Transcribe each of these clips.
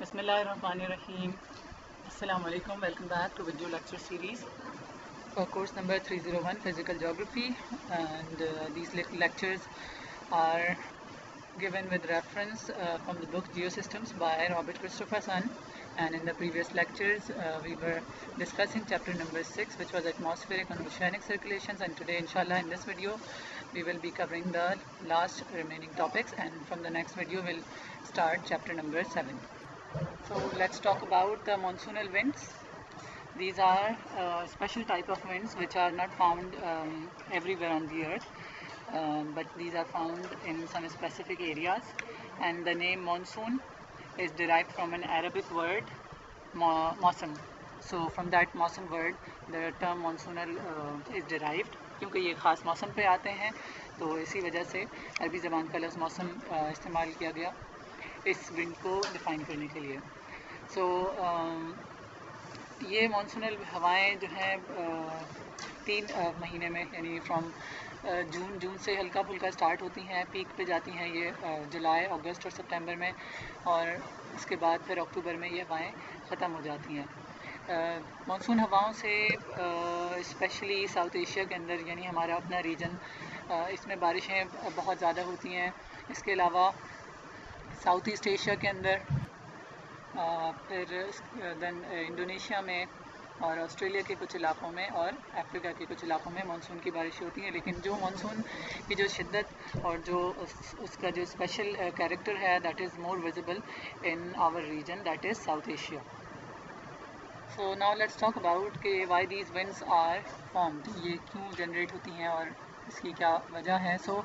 Bismillahirrahmanirrahim. Assalamu alaikum. Welcome back to video lecture series for course number 301 Physical Geography, and these lectures are given with reference from the book Geosystems by Robert Christopher Sun. And in the previous lectures we were discussing chapter number 6, which was atmospheric and oceanic circulations, and today inshallah in this video we will be covering the last remaining topics, and from the next video we'll start chapter number 7. So let's talk about the monsoonal winds. These are a special type of winds which are not found everywhere on the earth, but these are found in some specific areas, and the name monsoon is derived from an Arabic word मौसम. So from that मौसम word the term monsoonal is derived, क्योंकि ये ख़ास मौसम पे आते हैं तो इसी वजह से अरबी ज़बान का लफ्ज़ मौसम इस्तेमाल किया गया इस विंड को डिफ़ाइन करने के लिए. सो ये मानसूनल हवाएं जो हैं 3 महीने में, यानी फ्रॉम जून से हल्का फुल्का स्टार्ट होती हैं, पीक पे जाती हैं ये जुलाई, अगस्त और सितंबर में, और उसके बाद फिर अक्टूबर में ये हवाएं ख़त्म हो जाती हैं. मानसून हवाओं से स्पेशली साउथ एशिया के अंदर, यानी हमारा अपना रीजन, इसमें बारिशें बहुत ज़्यादा होती हैं. इसके अलावा साउथ ईस्ट एशिया के अंदर, फिर देन इंडोनेशिया में और ऑस्ट्रेलिया के कुछ इलाक़ों में और अफ्रीका के कुछ इलाक़ों में मानसून की बारिशें होती हैं. लेकिन जो मानसून की जो शिद्दत और जो उसका जो स्पेशल कैरेक्टर है, that is more visible in our region, that is South Asia. So now let's talk about कि why these winds are formed, ये क्यों जनरेट होती हैं और इसकी क्या वजह है. So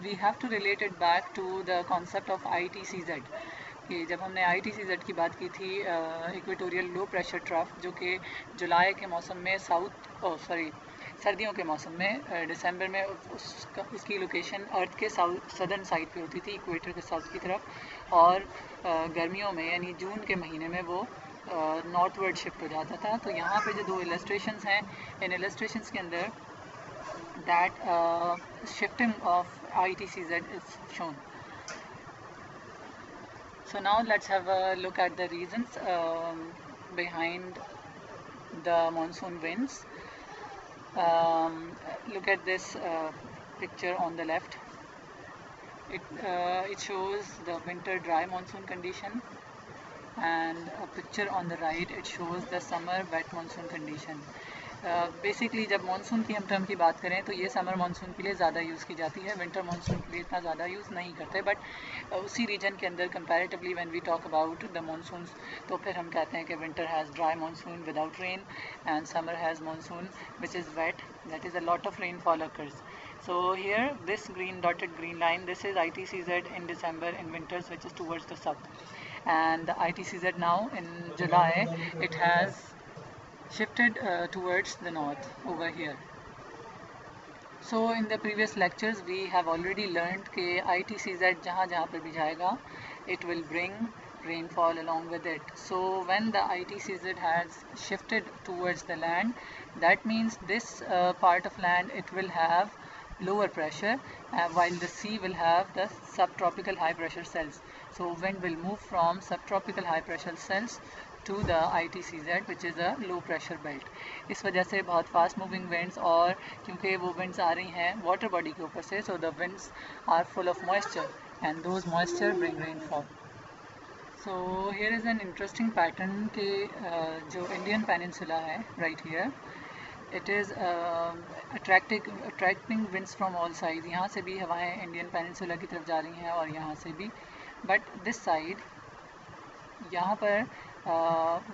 we have to relate it back to the concept of ITCZ, कि जब हमने ITCZ की बात की थी, इक्वेटोरियल लो प्रेशर ट्रफ, जो कि जुलाई के मौसम में सर्दियों के मौसम में दिसंबर में उसकी लोकेशन अर्थ के सदर्न साइड पे होती थी, इक्वेटर के साउथ की तरफ, और गर्मियों में यानी जून के महीने में वो नॉर्थवर्ड शिफ्ट हो जाता था. तो यहाँ पे जो 2 इलस्ट्रेशंस हैं, इन इलस्ट्रेशंस के अंदर that shifting of ITCZ is shown. So now let's have a look at the reasons behind the monsoon winds. Look at this picture on the left. It shows the winter dry monsoon condition, and a picture on the right, it shows the summer wet monsoon condition. Basically जब monsoon की हम term की बात करें तो ये summer monsoon के लिए ज़्यादा यूज़ की जाती है, विंटर मानसून के लिए इतना ज़्यादा यूज़ नहीं करते. बट उसी रीजन के अंदर comparatively when we talk about the monsoons, तो फिर हम कहते हैं कि winter has dry monsoon without rain, and summer has monsoon which is wet, that is a lot of rainfall occurs. So here this dotted green line, this is ITCZ in December in winters, which is towards the south, and the ITCZ now in July, it has shifted towards the north over here. So in the previous lectures we have already learned कि ITCZ जहाँ पर भी जाएगा, it will bring rainfall along with it. So when the ITCZ has shifted towards the land, that means this part of land, it will have lower pressure, while the sea will have the subtropical high pressure cells. So wind will move from subtropical high pressure cells to the ITCZ, which is a low pressure belt. इस वजह से बहुत fast moving winds, और क्योंकि वो winds आ रही हैं water body के ऊपर से, so the winds are full of moisture and those moisture bring rainfall. So here is an interesting pattern कि जो Indian peninsula है right here, it is attracting winds from all sides. यहाँ से भी हवाएं Indian peninsula की तरफ जा रही हैं और यहाँ से भी, but this side यहाँ पर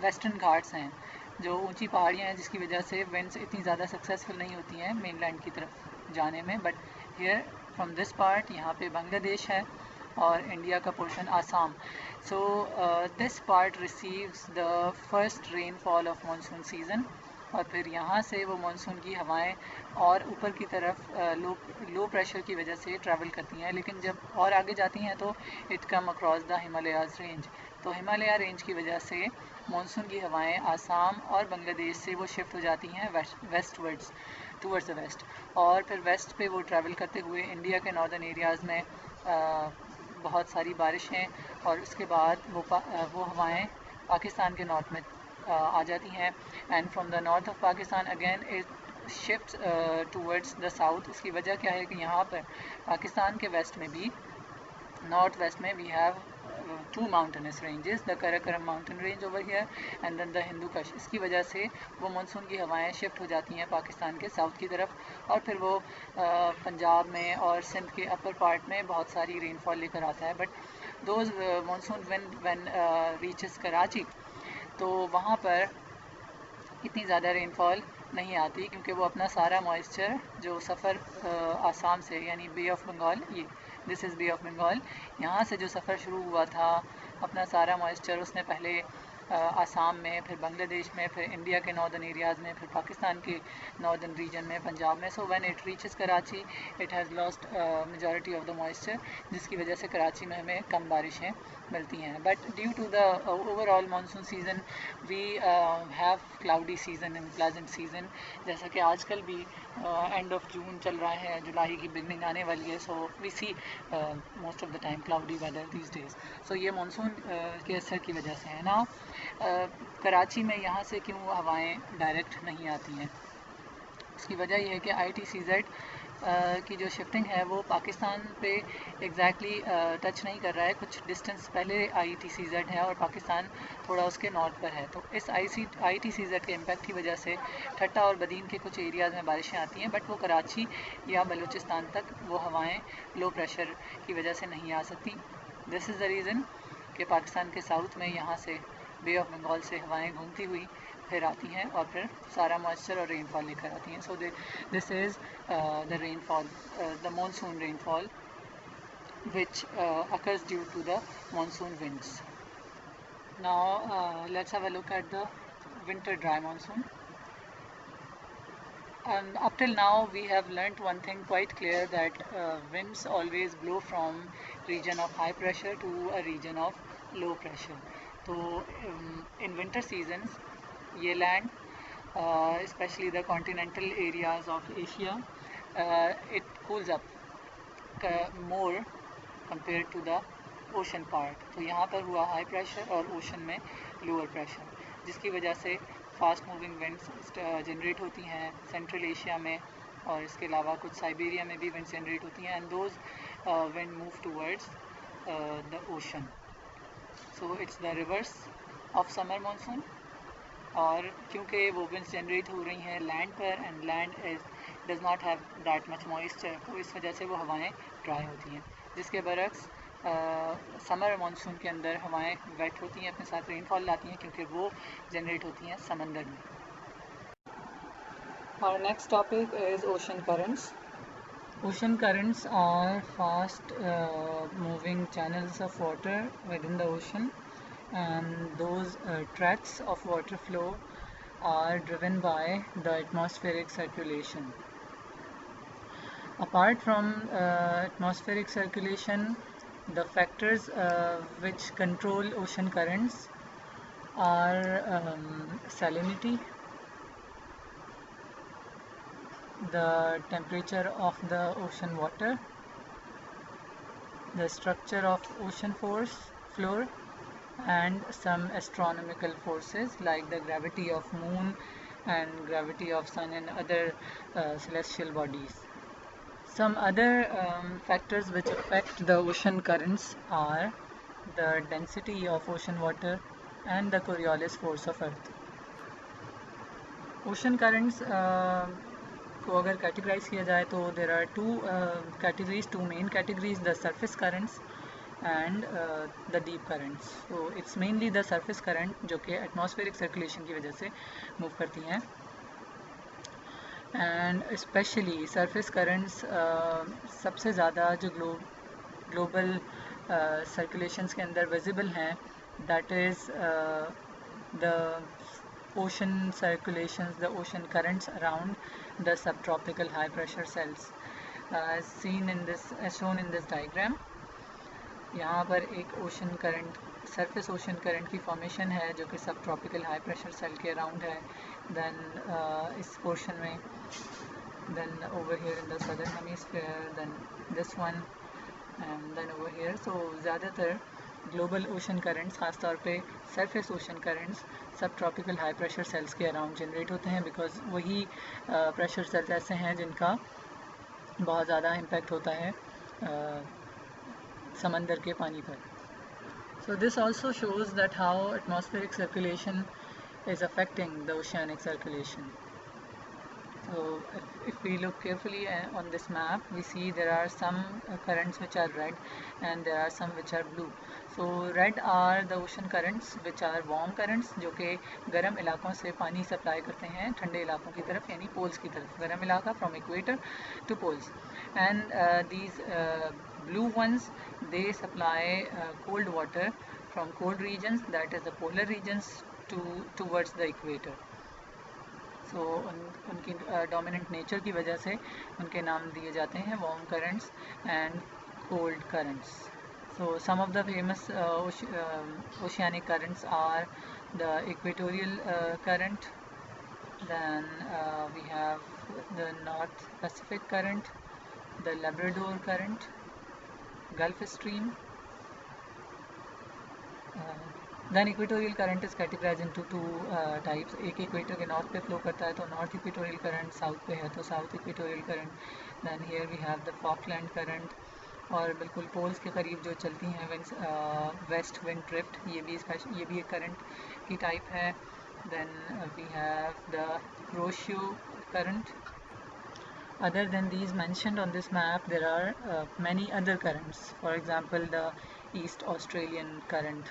वेस्टर्न घाट्स हैं, जो ऊंची पहाड़ियाँ हैं, जिसकी वजह से विंड्स इतनी ज़्यादा सक्सेसफुल नहीं होती हैं मेनलैंड की तरफ जाने में. But here from this part, यहाँ पे बांग्लादेश है और इंडिया का portion Assam. So this part receives the first rainfall of monsoon season, और फिर यहाँ से वो मानसून की हवाएं और ऊपर की तरफ लो प्रेशर की वजह से ट्रैवल करती हैं. लेकिन जब और आगे जाती हैं तो it come across the Himalayas range. तो हिमालय रेंज की वजह से मानसून की हवाएं आसाम और बांग्लादेश से वो शिफ्ट हो जाती हैं वेस्टवर्ड्स, टूवर्ड्स द वेस्ट, और फिर वेस्ट पे वो ट्रैवल करते हुए इंडिया के नॉर्दर्न एरियाज़ में बहुत सारी बारिशें और उसके बाद वो हवाएं पाकिस्तान के नॉर्थ में आ जाती हैं and from the north of Pakistan again it shift towards the south. इसकी वजह क्या है कि यहाँ पर पाकिस्तान के वेस्ट में भी, नॉर्थ वेस्ट में we have two mountainous ranges, the Karakoram mountain range over here and then the Hindu Kush। इसकी वजह से वो मानसून की हवाएं शिफ्ट हो जाती हैं पाकिस्तान के साउथ की तरफ और फिर वो पंजाब में और सिंध के अपर पार्ट में बहुत सारी रेनफॉल लेकर आता है। But those monsoon when reaches Karachi, तो वहाँ पर इतनी ज़्यादा रेनफॉल नहीं आती क्योंकि वो अपना सारा मॉइस्चर जो सफ़र आसाम से यानी बे ऑफ बंगाल, ये this is bay of Bengal, यहाँ से जो सफ़र शुरू हुआ था अपना सारा मॉइस्चर उसने पहले आसाम में, फिर बांग्लादेश में, फिर इंडिया के नॉर्दर्न एरियाज़ में, फिर पाकिस्तान के नॉर्दर्न रीजन में, पंजाब में। So when it reaches Karachi it has lost majority of the moisture, जिसकी वजह से कराची में हमें कम बारिशें मिलती हैं। But due to the overall monsoon season we have cloudy season and pleasant season, जैसा कि आजकल भी एंड ऑफ जून चल रहा है, जुलाई की बिगनिंग आने वाली है। So we see most of the time cloudy weather these days. So ये मानसून के असर की वजह से है ना। कराची में यहाँ से क्यों हवाएं डायरेक्ट नहीं आती हैं, उसकी वजह यह है कि ITCZ की जो शिफ्टिंग है वो पाकिस्तान पे एग्जैक्टली टच नहीं कर रहा है। कुछ डिस्टेंस पहले ITCZ है और पाकिस्तान थोड़ा उसके नॉर्थ पर है। तो इस ITCZ के इम्पैक्ट की वजह से ठट्टा और बदीन के कुछ एरियाज़ में बारिशें आती हैं, बट वो कराची या बलूचिस्तान तक वो हवाएं लो प्रेशर की वजह से नहीं आ सकती। दिस इज़ द रीज़न कि पाकिस्तान के साउथ में यहाँ से बे ऑफ बंगाल से हवाएं घूमती हुई फिर आती हैं और फिर सारा मॉइस्चर और रेनफॉल लेकर आती हैं। So this is the rainfall, the monsoon rainfall which occurs due to the monsoon winds. Now let's have a look at the winter dry monsoon. And up till now we have learnt one thing quite clear, that winds always blow from region of high pressure to a region of low pressure. So in winter seasons ये land, especially the continental areas of Asia, it cools up more compared to the ocean part. तो यहाँ पर हुआ high pressure और ocean में lower pressure, जिसकी वजह से फास्ट मूविंग विंड्स जनरेट होती हैं सेंट्रल एशिया में, और इसके अलावा कुछ साइबेरिया में भी विंड्स जनरेट होती हैं and those wind move towards the ocean. So it's the reverse of summer monsoon. और क्योंकि वो विंड्स जनरेट हो रही हैं लैंड पर and land does not have that much moisture, तो इस वजह से वो हवाएं ड्राई होती हैं, जिसके बरक्स समर मानसून के अंदर हवाएं वेट होती हैं, अपने साथ रेनफॉल लाती हैं क्योंकि वो जनरेट होती हैं समंदर में। Our next topic is ocean currents. Ocean currents are fast moving channels of water within the ocean, and those tracts of water flow are driven by the atmospheric circulation. Apart from atmospheric circulation, the factors which control ocean currents are salinity, the temperature of the ocean water, the structure of ocean floor, and some astronomical forces like the gravity of moon and gravity of sun and other celestial bodies. Some other factors which affect the ocean currents are the density of ocean water and the Coriolis force of earth. Ocean currents को अगर categorise किया जाए तो there are two main categories, the surface currents and the deep currents. So it's mainly the surface current जो कि atmospheric circulation की वजह से move करती हैं, and especially surface currents सबसे ज़्यादा जो global circulations के अंदर visible हैं, that is the ocean circulations, the ocean currents around the subtropical high pressure cells, as shown in this diagram. यहाँ पर एक ocean current, surface ocean current की फॉर्मेशन है जो कि सब ट्रॉपिकल हाई प्रेशर सेल के अराउंड है, देन इस पोर्शन में, then over here in the southern hemisphere, then this one, and then over here. So ज़्यादातर ग्लोबल ओशन करंट्स, ख़ास तौर पे surface ocean currents subtropical high pressure cells के around generate होते हैं, बिकॉज वही प्रेशर सेल्स ऐसे हैं जिनका बहुत ज़्यादा इम्पैक्ट होता है समंदर के पानी पर। So this also shows that how atmospheric circulation is affecting the oceanic circulation. So if we look carefully on this map, we see there are some currents which are red and there are some which are blue. So red are the ocean currents which are warm currents, जो कि गर्म इलाकों से पानी supply करते हैं ठंडे इलाकों की तरफ, यानी पोल्स की तरफ। गर्म इलाका from equator to poles, and these blue ones, they supply cold water from cold regions, that is the polar regions, towards the equator. सो उनकी डोमिनेंट नेचर की वजह से उनके नाम दिए जाते हैं warm currents and cold currents. So some of the famous oceanic currents are the equatorial current, then we have the North Pacific current, the Labrador current, Gulf Stream. Then equatorial current is categorized into two types. एक equator के north पे flow करता है तो north equatorial current, south पे है तो south equatorial current. Then here we have the Falkland current, और बिल्कुल पोल्स के करीब जो चलती हैं वेस्ट विंड ड्रिफ्ट, ये भी एक करंट की टाइप है। Then we have the Kuroshio current. Other than these mentioned on this map, there are many other currents. For example, the East Australian current.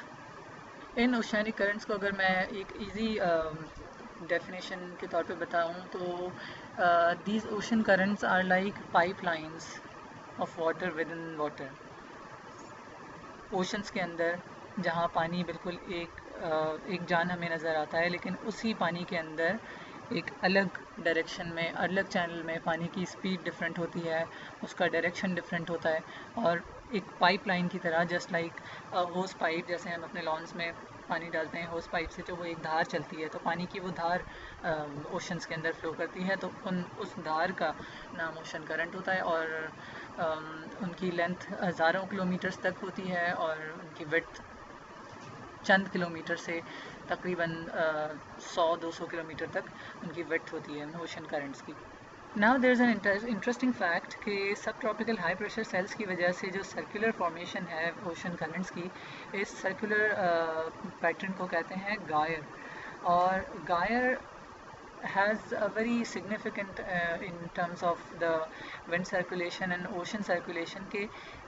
In oceanic currents को अगर मैं एक easy definition के तौर पे बताऊं तो these ocean currents are like pipelines of water within water. Oceans के अंदर जहां पानी बिल्कुल एक जान हमें नज़र आता है, लेकिन उसी पानी के अंदर एक अलग डायरेक्शन में, अलग चैनल में पानी की स्पीड डिफरेंट होती है, उसका डायरेक्शन डिफरेंट होता है, और एक पाइपलाइन की तरह, जस्ट लाइक होस पाइप, जैसे हम अपने लॉन्स में पानी डालते हैं होस पाइप से, जो वो एक धार चलती है, तो पानी की वो धार ओशंस के अंदर फ्लो करती है, तो उस धार का नाम ओशन करंट होता है। और उनकी लेंथ हज़ारों किलोमीटर्स तक होती है और उनकी विड्थ चंद किलोमीटर से तकरीबन 100-200 किलोमीटर तक उनकी विड्थ होती है ओशन करंट्स की। Now there is an interesting fact कि सब ट्रॉपिकल हाई प्रेशर सेल्स की वजह से जो सर्कुलर फॉर्मेशन है ओशन करंट्स की, इस सर्कुलर पैटर्न को कहते हैं गायर। और गायर has a very significant in terms of the wind circulation and ocean circulation के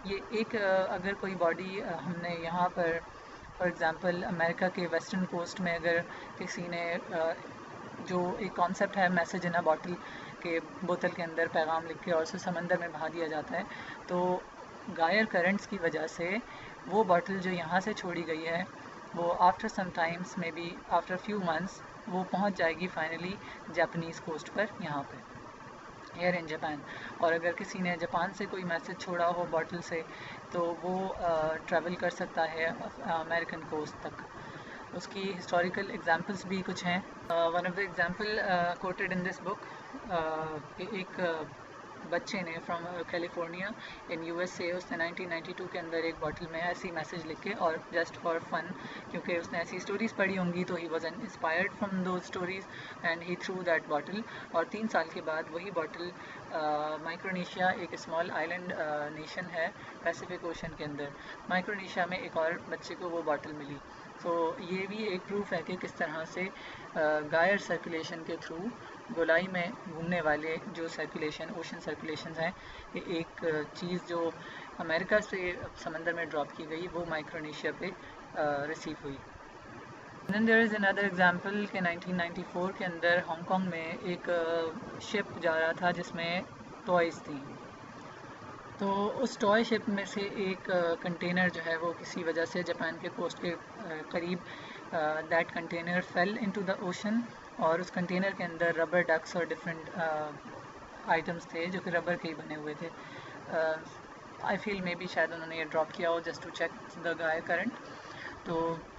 ये एक अगर कोई बॉडी हमने यहाँ पर फॉर एग्ज़ाम्पल अमेरिका के वेस्टर्न कोस्ट में अगर किसी ने जो एक कॉन्सेप्ट है मैसेज इन अ बॉटल के बोतल के अंदर पैगाम लिख के और उसे समंदर में बहा दिया जाता है, तो गायर करंट्स की वजह से वो बॉटल जो यहाँ से छोड़ी गई है वो after some times, maybe after few months, वो पहुँच जाएगी फाइनली जापानीज़ कोस्ट पर, यहाँ पे एयर इन जापान। और अगर किसी ने जापान से कोई मैसेज छोड़ा हो बॉटल से, तो वो ट्रैवल कर सकता है अमेरिकन कोस्ट तक। उसकी हिस्टोरिकल एग्जांपल्स भी कुछ हैं। One of the example quoted in this book, एक बच्चे ने फ्रॉम कैलिफोर्निया इन यूएसए, उसने 1992 के अंदर एक बॉटल में ऐसी मैसेज लिखे, और जस्ट फॉर फन, क्योंकि उसने ऐसी स्टोरीज़ पढ़ी होंगी, तो he was inspired from those stories and he through that bottle. और 3 साल के बाद वही बॉटल माइक्रोनेशिया, एक स्मॉल आइलैंड नेशन है पैसिफिक ओशन के अंदर, माइक्रोनेशिया में एक और बच्चे को वो बॉटल मिली। तो ये भी एक प्रूफ है कि किस तरह से गायर सर्कुलेशन के थ्रू गोलाई में घूमने वाले जो सर्कुलेशन, ओशन सर्कुलेशन हैं, कि एक चीज़ जो अमेरिका से समंदर में ड्रॉप की गई वो माइक्रोनेशिया पे रिसीव हुई। Then there is another example कि 1994 के अंदर हांगकांग में एक शिप जा रहा था जिसमें टॉयज़ थी, तो उस टॉय शिप में से एक कंटेनर जो है वो किसी वजह से जापान के कोस्ट के करीब that container fail into the ocean, और उस कंटेनर के अंदर रबर डक्स और डिफरेंट आइटम्स थे जो कि रबर के ही बने हुए थे। आई फील मे बी शायद उन्होंने ये ड्रॉप किया हो just to check the gyre current. तो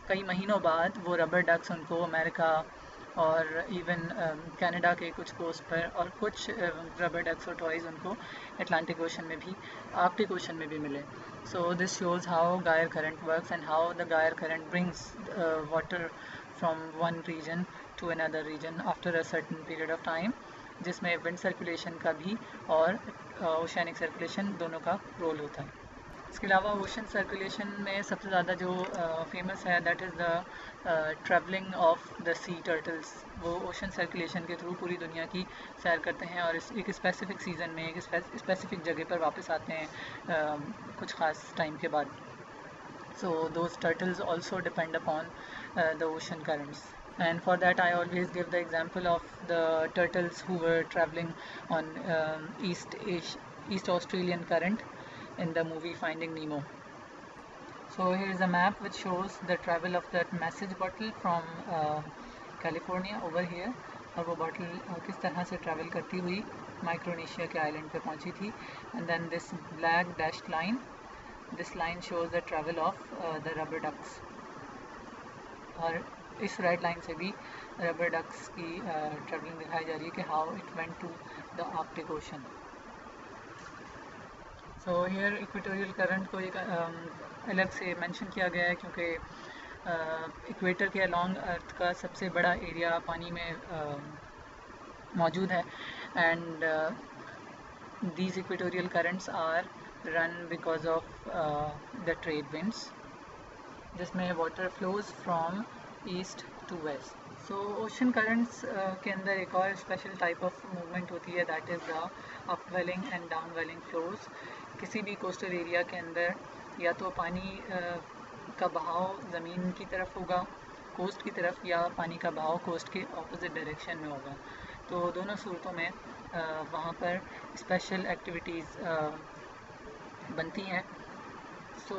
कई महीनों बाद वो रबर डक्स उनको अमेरिका और इवन कनाडा के कुछ कोस्ट पर, और कुछ रबर डक्स और टॉयज़ उनको अटलांटिक ओशन में भी, आर्कटिक ओशन में भी मिले. So this shows how gyre current works and how the gyre current brings water from one region to another region after a certain period of time, जिसमें wind circulation का भी और oceanic circulation दोनों का role होता है. इसके अलावा ओशन सर्कुलेशन में सबसे ज़्यादा जो फेमस है that is the travelling of the C turtles. वो ओशन सर्कुलेशन के थ्रू पूरी दुनिया की सैर करते हैं और एक स्पेसिफिक सीज़न में एक स्पेसिफिक जगह पर वापस आते हैं कुछ ख़ास टाइम के बाद. So those turtles also depend upon the ocean currents. And for that I always give the example of the turtles who were traveling on East Australian current in the movie Finding Nemo. So here is a map which shows the travel of that message bottle from California over here, और वो bottle किस तरह से travel करती हुई Micronesia के island पे पहुंची थी. And then this black dashed line, this line shows the travel of the rubber ducks. और इस रेड लाइन से भी रबर डक्स की ट्रैवलिंग दिखाई जा रही है कि how it went to the Arctic ocean. So here equatorial current को एक अलग से मेंशन किया गया है क्योंकि इक्वेटर के अलॉन्ग अर्थ का सबसे बड़ा एरिया पानी में मौजूद है. And these equatorial currents are run because of the trade winds, जिसमें water flows from east to west. So ocean currents के अंदर एक और special type of movement होती है, that is the upwelling and downwelling flows. किसी भी coastal area के अंदर या तो पानी का बहाव ज़मीन की तरफ होगा कोस्ट की तरफ, या पानी का बहाव कोस्ट के ऑपोजिट डायरेक्शन में होगा. तो दोनों सूरतों में वहाँ पर स्पेशल एक्टिविटीज़ बनती हैं. So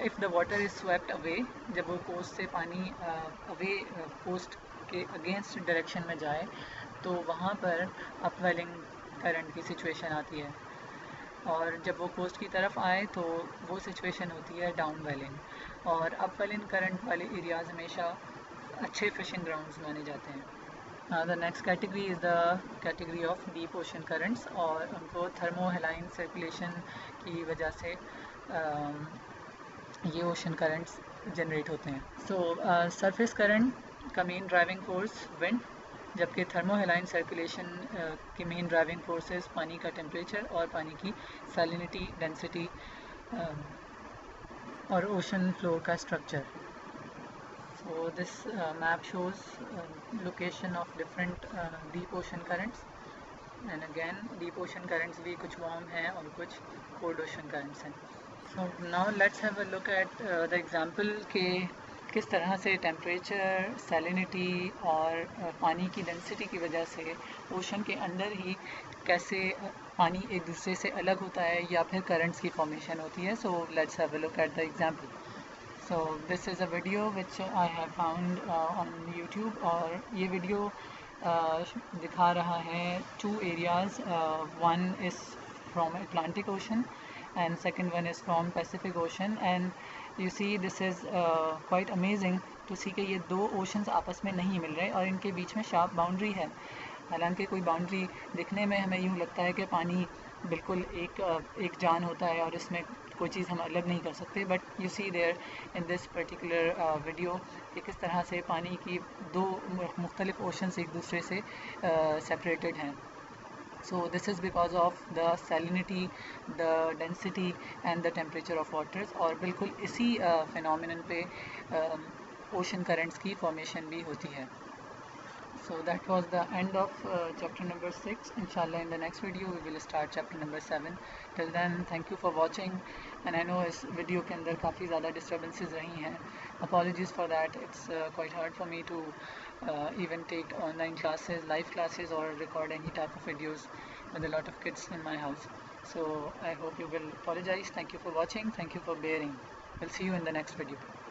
if the water is swept away, जब वो कोस्ट से पानी अवे कोस्ट के अगेंस्ट डायरेक्शन में जाए तो वहाँ पर अपवेलिंग करंट की सिचुएशन आती है, और जब वो कोस्ट की तरफ आए तो वो सिचुएशन होती है डाउनवेलिंग. और अपवेलिंग करंट वाले एरियाज़ हमेशा अच्छे फिशिंग ग्राउंड्स माने जाते हैं. The next category is the category of deep ocean currents, और उनको थर्मोहेलाइन सर्कुलेशन की वजह से ये ओशन करंट्स जनरेट होते हैं. सो सरफेस करंट का मेन ड्राइविंग फोर्स विंड, जबकि थर्मोहेलाइन सर्कुलेशन की मेन ड्राइविंग फोर्सेस पानी का टेम्परेचर और पानी की सैलिनिटी, डेंसिटी और ओशन फ्लोर का structure. So this map shows location of different deep ocean currents, and again deep ocean currents भी कुछ warm हैं और कुछ cold ocean currents हैं. So now let's have a look at the example के किस तरह से टेम्परेचर, सैलिनिटी और पानी की डेंसिटी की वजह से ओशन के अंदर ही कैसे पानी एक दूसरे से अलग होता है या फिर करंट्स की फॉर्मेशन होती है. So let's have a look at the example. So this is a video which I have found on YouTube, और ये वीडियो दिखा रहा है two areas. One is from Atlantic Ocean and second one is from Pacific Ocean, and you see this is quite amazing to see कि ये दो oceans आपस में नहीं मिल रहे और इनके बीच में sharp boundary है. हालांकि कोई बाउंड्री दिखने में हमें यूँ लगता है कि पानी बिल्कुल एक जान होता है और इसमें कोई चीज़ हम अलग नहीं कर सकते, but you see there in this particular video कि किस तरह से पानी की दो मुख्तलिफ ओशंस एक दूसरे से सेपरेटेड हैं. So this is because of the salinity, the density and the temperature of waters, और बिल्कुल इसी phenomenon पे ocean currents की formation भी होती है. So that was the end of chapter number 6. Inshallah in the next video we will start chapter number 7. Till then thank you for watching, and I know इस video के अंदर काफ़ी ज़्यादा disturbances रही हैं. Apologies for that. It's quite hard for me to even take online classes, live classes, or record any type of videos with a lot of kids in my house. So I hope you will apologize. Thank you for watching. Thank you for bearing. We'll see you in the next video.